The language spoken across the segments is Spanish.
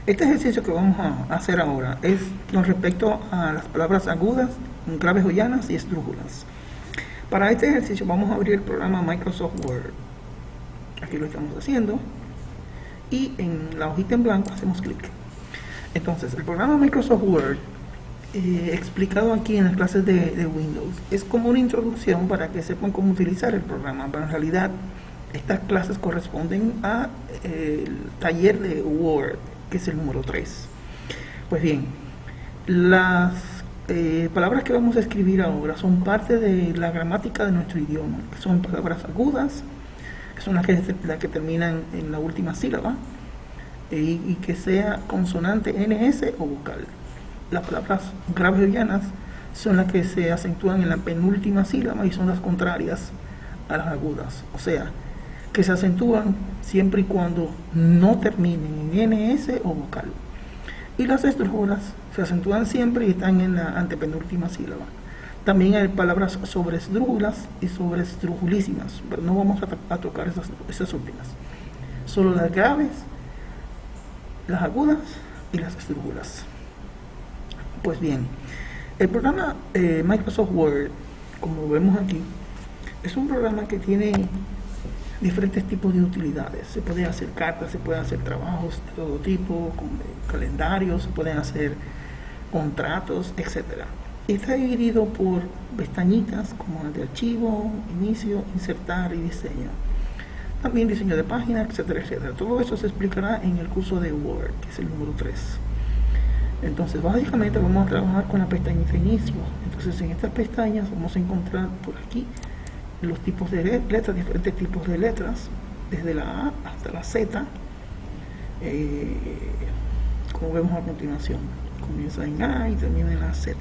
Este ejercicio que vamos a hacer ahora es con respecto a las palabras agudas, graves o llanas y esdrújulas. Para este ejercicio vamos a abrir el programa Microsoft Word. Aquí lo estamos haciendo y en la hojita en blanco hacemos clic. Entonces, el programa Microsoft Word, explicado aquí en las clases de Windows, es como una introducción para que sepan cómo utilizar el programa, pero en realidad estas clases corresponden al taller de Word, que es el número 3. Pues bien, las palabras que vamos a escribir ahora son parte de la gramática de nuestro idioma, que son palabras agudas, que son las que terminan en la última sílaba, y que sea consonante NS o vocal. Las palabras graves o llanas son las que se acentúan en la penúltima sílaba y son las contrarias a las agudas, o sea, que se acentúan siempre y cuando no terminen en NS o vocal. Y las esdrújulas se acentúan siempre y están en la antepenúltima sílaba. También hay palabras sobresdrújulas y sobresdrujulísimas, pero no vamos a tocar esas últimas. Solo las graves, las agudas y las esdrújulas. Pues bien, el programa Microsoft Word, como vemos aquí, es un programa que tiene diferentes tipos de utilidades. Se pueden hacer cartas, se pueden hacer trabajos de todo tipo, calendarios, se pueden hacer contratos, etc. Y está dividido por pestañitas como las de archivo, inicio, insertar y diseño. También diseño de página, etcétera, etcétera. Todo eso se explicará en el curso de Word, que es el número 3. Entonces, básicamente vamos a trabajar con la pestañita inicio. Entonces, en estas pestañas vamos a encontrar por aquí los tipos de letras, diferentes tipos de letras, desde la A hasta la Z, como vemos a continuación. Comienza en A y termina en la Z.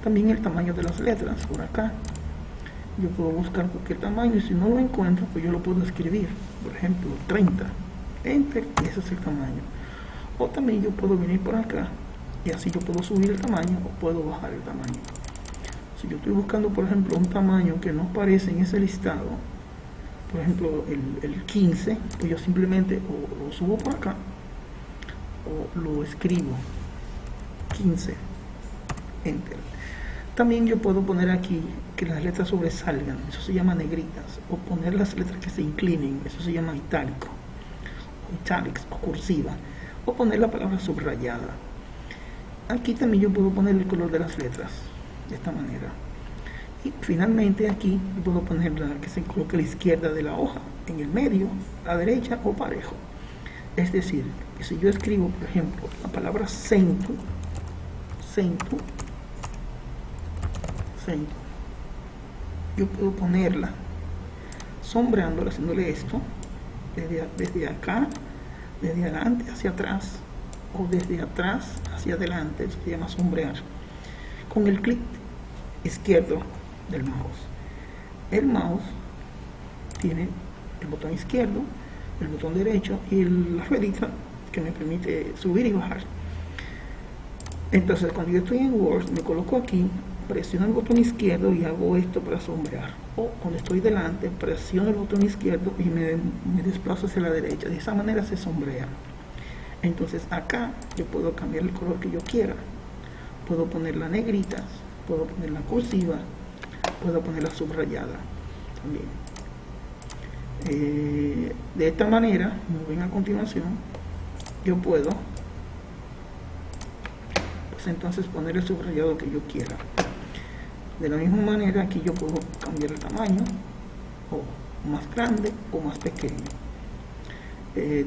También el tamaño de las letras, por acá. Yo puedo buscar cualquier tamaño y si no lo encuentro, pues yo lo puedo escribir. Por ejemplo, 30. Enter, y ese es el tamaño. O también yo puedo venir por acá y así yo puedo subir el tamaño o puedo bajar el tamaño. Si yo estoy buscando, por ejemplo, un tamaño que no aparece en ese listado, por ejemplo, el 15, pues yo simplemente o lo subo por acá o lo escribo 15, enter. También yo puedo poner aquí que las letras sobresalgan, eso se llama negritas, o poner las letras que se inclinen, eso se llama itálico, o italics, o cursiva, o poner la palabra subrayada. Aquí también yo puedo poner el color de las letras de esta manera. Y finalmente aquí puedo poner la que se coloque a la izquierda de la hoja, en el medio, a la derecha o parejo. Es decir, que si yo escribo, por ejemplo, la palabra centro, yo puedo ponerla sombreándola, haciéndole esto, desde acá, desde adelante hacia atrás, o desde atrás hacia adelante, eso se llama sombrear, con el clic izquierdo del mouse. El mouse tiene el botón izquierdo, el botón derecho y la ruedita que me permite subir y bajar. Entonces, cuando yo estoy en Word, me coloco aquí, presiono el botón izquierdo y hago esto para sombrear. O cuando estoy delante, presiono el botón izquierdo y me desplazo hacia la derecha. De esa manera se sombrea. Entonces, acá yo puedo cambiar el color que yo quiera. Puedo ponerla negritas, puedo ponerla cursiva, puedo ponerla subrayada también. De esta manera, como ven a continuación, yo puedo pues entonces poner el subrayado que yo quiera. De la misma manera, aquí yo puedo cambiar el tamaño, o más grande o más pequeño.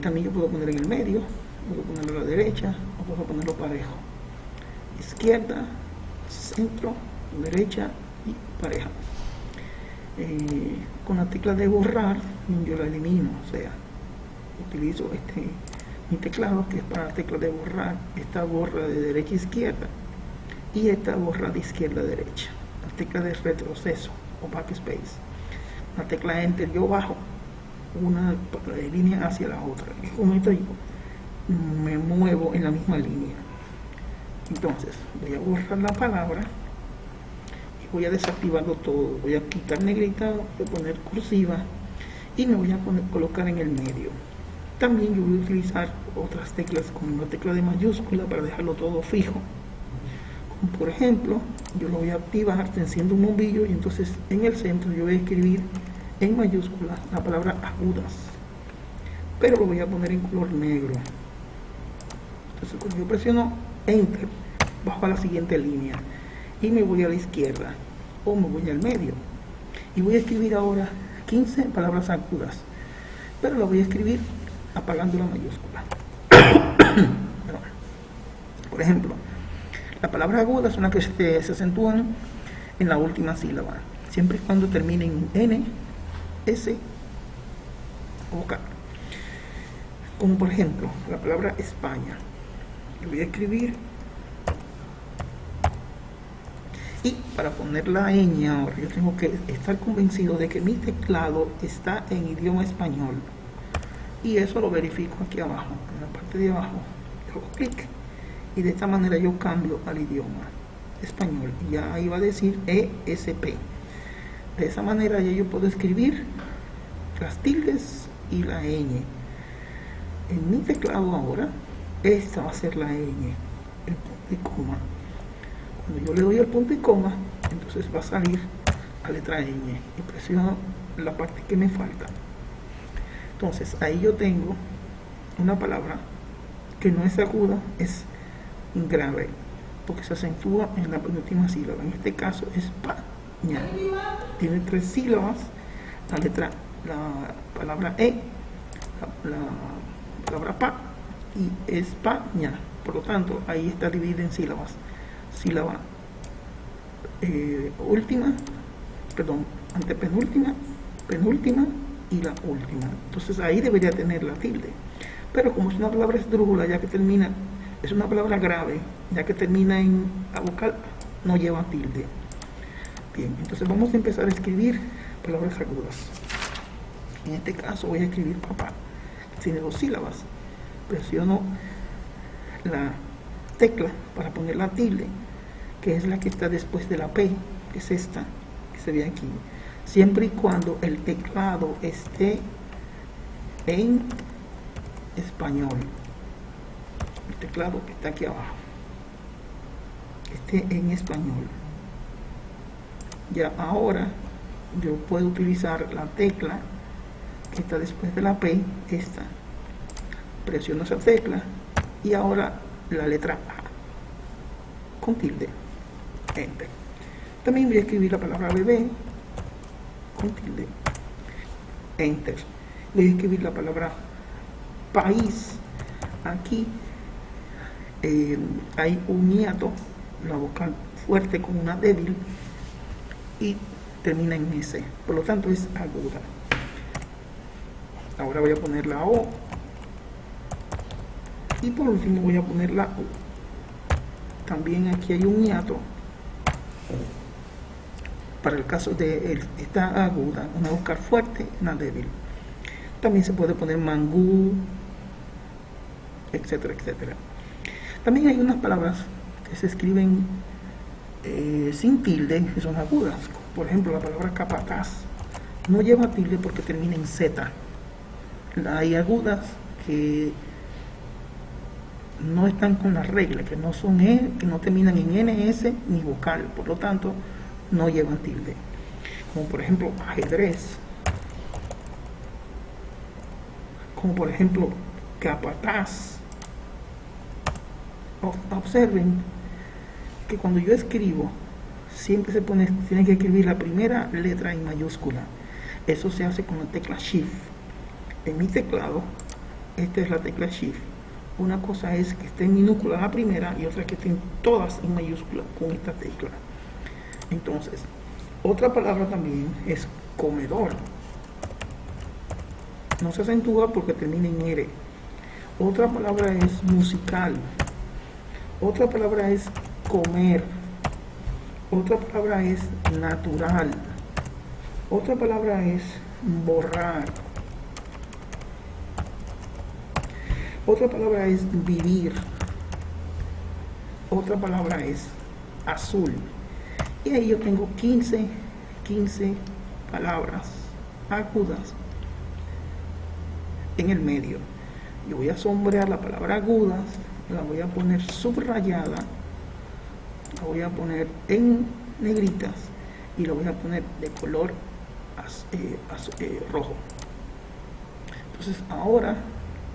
También yo puedo poner en el medio, puedo ponerlo a la derecha o puedo ponerlo parejo. Izquierda, centro, derecha y pareja. Con la tecla de borrar yo la elimino, o sea, utilizo mi teclado, que es para la tecla de borrar. Esta borra de derecha a izquierda y esta borra de izquierda a derecha. La tecla de retroceso o backspace. La tecla enter, yo bajo una línea hacia la otra y con esto yo me muevo en la misma línea. Entonces voy a borrar la palabra y voy a desactivarlo todo. Voy a quitar negrita, voy a poner cursiva y me voy a colocar en el medio. También yo voy a utilizar otras teclas con una tecla de mayúscula para dejarlo todo fijo. Como por ejemplo, yo lo voy a activar, te enciendo un bombillo y entonces en el centro yo voy a escribir en mayúscula la palabra agudas, pero lo voy a poner en color negro. Entonces cuando yo presiono Enter, bajo a la siguiente línea y me voy a la izquierda o me voy al medio y voy a escribir ahora 15 palabras agudas, pero lo voy a escribir apagando la mayúscula. Por ejemplo, las palabras agudas son las que se acentúan en la última sílaba, siempre y cuando terminen en N, S o K. Como por ejemplo, la palabra España. Yo voy a escribir y para poner la ñ ahora yo tengo que estar convencido de que mi teclado está en idioma español, y eso lo verifico aquí abajo, en la parte de abajo. Yo hago clic y de esta manera yo cambio al idioma español y ya ahí va a decir ESP. De esa manera ya yo puedo escribir las tildes y la ñ. En mi teclado ahora esta va a ser la ñ, el punto y coma. Cuando yo le doy el punto y coma, entonces va a salir la letra ñ y presiono la parte que me falta. Entonces ahí yo tengo una palabra que no es aguda, es grave, porque se acentúa en la penúltima sílaba. En este caso España. Tiene 3 sílabas, la palabra E, la palabra pa y España. Por lo tanto, ahí está dividida en sílabas. Sílaba última, perdón, antepenúltima, penúltima y la última. Entonces ahí debería tener la tilde. Pero como es una palabra esdrújula, ya que termina, es una palabra grave, ya que termina en la vocal, no lleva tilde. Bien, entonces vamos a empezar a escribir palabras agudas. En este caso voy a escribir papá. Tiene 2 sílabas. Presiono la tecla para poner la tilde, que es la que está después de la P, que es esta, que se ve aquí. Siempre y cuando el teclado esté en español. El teclado que está aquí abajo esté en español. Ya ahora yo puedo utilizar la tecla que está después de la P, esta. Presiono esa tecla y ahora la letra A con tilde. Enter. También voy a escribir la palabra bebé con tilde. Enter. Voy a escribir la palabra país. Aquí hay un hiato, la vocal fuerte con una débil y termina en S, por lo tanto es aguda. Ahora voy a poner la O y por último voy a poner la U. También aquí hay un hiato para el caso de esta aguda, una vocal fuerte y una débil. También se puede poner mangú, etcétera, etcétera. También hay unas palabras que se escriben sin tilde, que son agudas. Por ejemplo, la palabra capataz no lleva tilde porque termina en Z. Hay agudas que no están con la regla, que no son que no terminan en NS ni vocal, por lo tanto no llevan tilde. Como por ejemplo ajedrez, como por ejemplo capataz. Observen que cuando yo escribo siempre tiene que escribir la primera letra en mayúscula. Eso se hace con la tecla Shift. En mi teclado, esta es la tecla Shift. Una cosa es que esté en minúscula la primera y otra que estén todas en mayúscula con esta tecla. Entonces, otra palabra también es comedor. No se acentúa porque termina en R. Otra palabra es musical. Otra palabra es comer. Otra palabra es natural. Otra palabra es borrar. Otra palabra es vivir. Otra palabra es azul. Y ahí yo tengo 15 palabras agudas en el medio. yo voy a sombrear la palabra agudas, la voy a poner subrayada, la voy a poner en negritas y la voy a poner de color rojo. Entonces ahora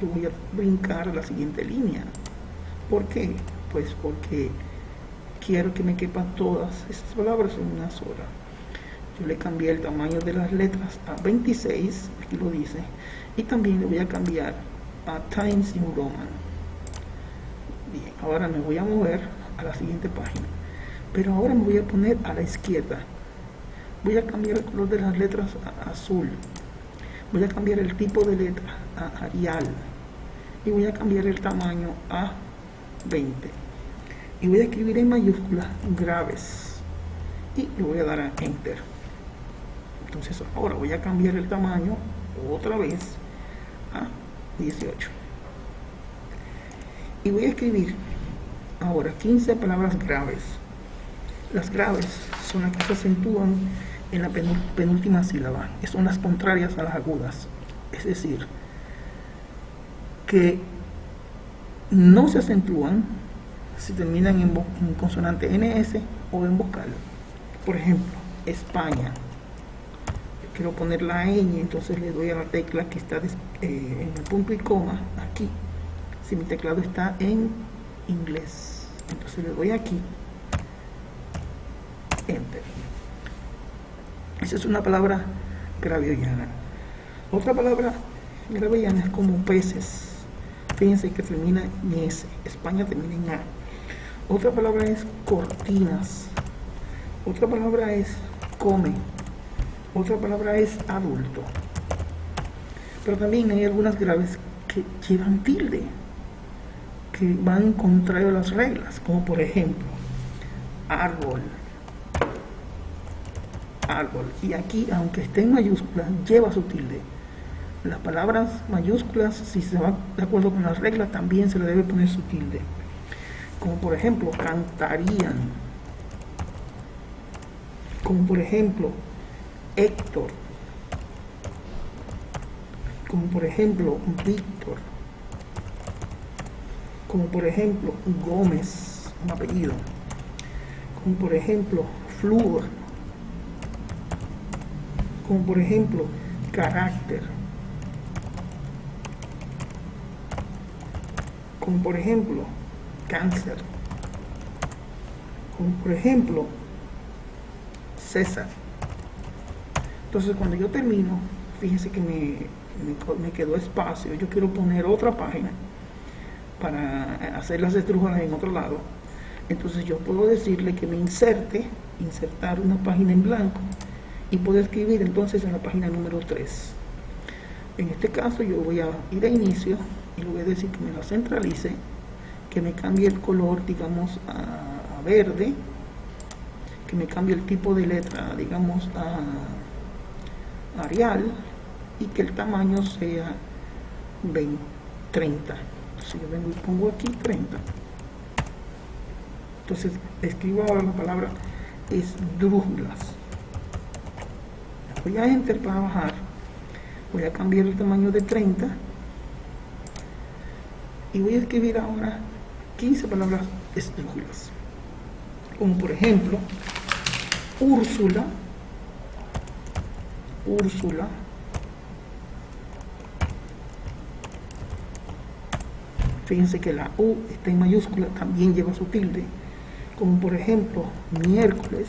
yo voy a brincar a la siguiente línea. ¿Por qué? Pues porque quiero que me quepan todas estas palabras en una sola. Yo le cambié el tamaño de las letras a 26, aquí lo dice, y también le voy a cambiar a Times New Roman. Bien, ahora me voy a mover a la siguiente página, pero ahora me voy a poner a la izquierda. Voy a cambiar el color de las letras a azul, voy a cambiar el tipo de letra a Arial y voy a cambiar el tamaño a 20 y voy a escribir en mayúsculas graves y le voy a dar a Enter. Entonces ahora voy a cambiar el tamaño otra vez a 18 y voy a escribir ahora 15 palabras graves. Las graves son las que se acentúan en la penúltima sílaba, que son las contrarias a las agudas, es decir, que no se acentúan si terminan en consonante NS o en vocal. Por ejemplo, España. Yo quiero poner la ñ, entonces le doy a la tecla que está en el punto y coma aquí. Si mi teclado está en inglés, entonces le doy aquí, Enter. Esa es una palabra graviollana. Otra palabra graviollana es como peces. Fíjense que termina en S. España termina en A. Otra palabra es cortinas. Otra palabra es come. Otra palabra es adulto. Pero también hay algunas graves que llevan tilde, que van contrario a las reglas, como por ejemplo árbol. Árbol. Y aquí, aunque esté en mayúsculas, lleva su tilde. Las palabras mayúsculas, si se va de acuerdo con las reglas, también se le debe poner su tilde. Como por ejemplo, cantarían. Como por ejemplo, Héctor. Como por ejemplo, Víctor. Como por ejemplo, Gómez, un apellido. Como por ejemplo, Flúor. Como por ejemplo, carácter. Como por ejemplo, cáncer. Como por ejemplo, César. Entonces cuando yo termino, fíjense que me quedó espacio. Yo quiero poner otra página para hacer las estrújulas en otro lado. Entonces yo puedo decirle que me insertar una página en blanco, y puedo escribir entonces en la página número 3. En este caso yo voy a ir a inicio y le voy a decir que me la centralice, que me cambie el color, digamos, a verde, que me cambie el tipo de letra, digamos, a Arial, y que el tamaño sea 30. Entonces yo vengo y pongo aquí 30. Entonces escribo ahora la palabra esdrújulas. Voy a Enter para bajar, voy a cambiar el tamaño de 30 y voy a escribir ahora 15 palabras esdrújulas, como por ejemplo Úrsula, Úrsula, fíjense que la U está en mayúscula, también lleva su tilde, como por ejemplo miércoles,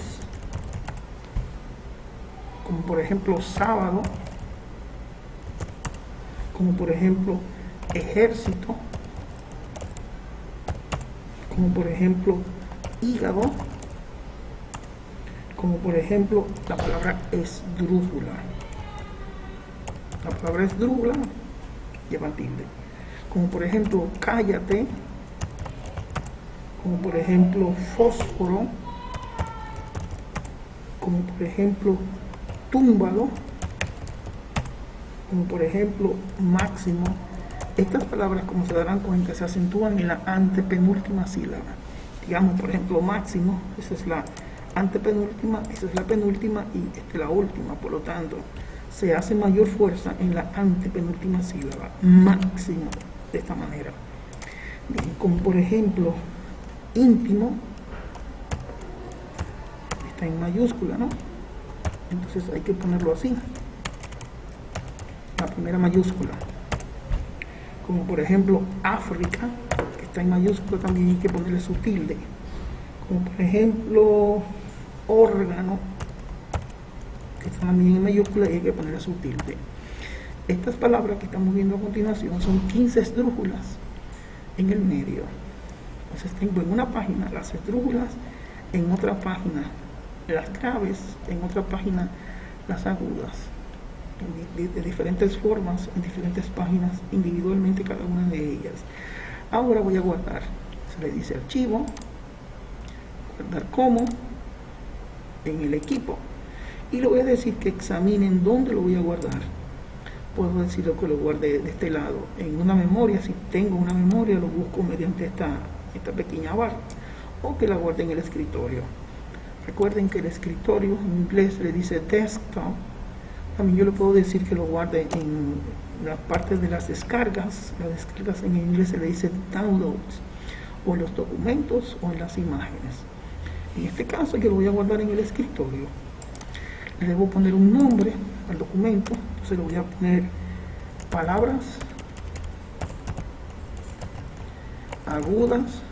como por ejemplo sábado, como por ejemplo ejército, como por ejemplo hígado, como por ejemplo la palabra esdrújula. La palabra esdrújula lleva tilde, como por ejemplo cállate, como por ejemplo fósforo, como por ejemplo túmbalo, como por ejemplo máximo. Estas palabras, como se darán cuenta, se acentúan en la antepenúltima sílaba. Digamos, por ejemplo, máximo, esa es la antepenúltima, esa es la penúltima y esta es la última. Por lo tanto, se hace mayor fuerza en la antepenúltima sílaba, máximo. de esta manera. Bien, como por ejemplo, íntimo, está en mayúscula, ¿no? Entonces hay que ponerlo así, la primera mayúscula. Como por ejemplo, África, que está en mayúscula, también hay que ponerle su tilde. Como por ejemplo, órgano, que está también en mayúscula y hay que ponerle su tilde. Estas palabras que estamos viendo a continuación son 15 esdrújulas en el medio. Entonces tengo en una página las esdrújulas, en otra página las graves, en otra página las agudas, de diferentes formas, en diferentes páginas, individualmente cada una de ellas. Ahora voy a guardar, se le dice archivo, guardar como, en el equipo, y le voy a decir que examinen dónde lo voy a guardar. Puedo decirle que lo guarde de este lado, en una memoria, si tengo una memoria lo busco mediante esta pequeña barra, o que la guarde en el escritorio. Recuerden que el escritorio en inglés le dice desktop. También yo le puedo decir que lo guarde en la parte de las descargas. Las descargas en inglés se le dice downloads, o en los documentos o en las imágenes. En este caso yo lo voy a guardar en el escritorio. Le debo poner un nombre al documento, entonces le voy a poner palabras agudas,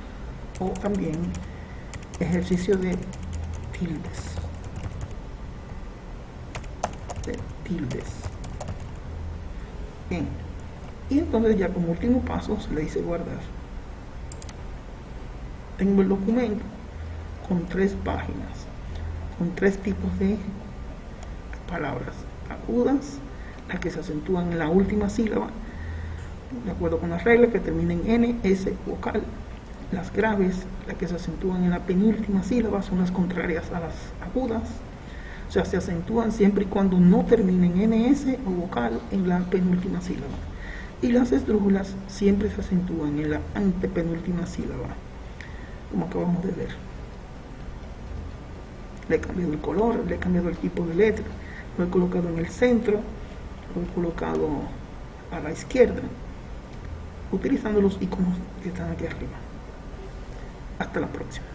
o también ejercicio de tildes. Bien, y entonces ya como último paso se le dice guardar. Tengo el documento con 3 páginas, con 3 tipos de palabras agudas, las que se acentúan en la última sílaba, de acuerdo con las reglas, que terminen en N, S vocal. Las graves, las que se acentúan en la penúltima sílaba, son las contrarias a las agudas. O sea, se acentúan siempre y cuando no terminen en NS o vocal en la penúltima sílaba. Y las esdrújulas siempre se acentúan en la antepenúltima sílaba, como acabamos de ver. Le he cambiado el color, le he cambiado el tipo de letra, lo he colocado en el centro, lo he colocado a la izquierda, utilizando los iconos que están aquí arriba. Hasta la próxima.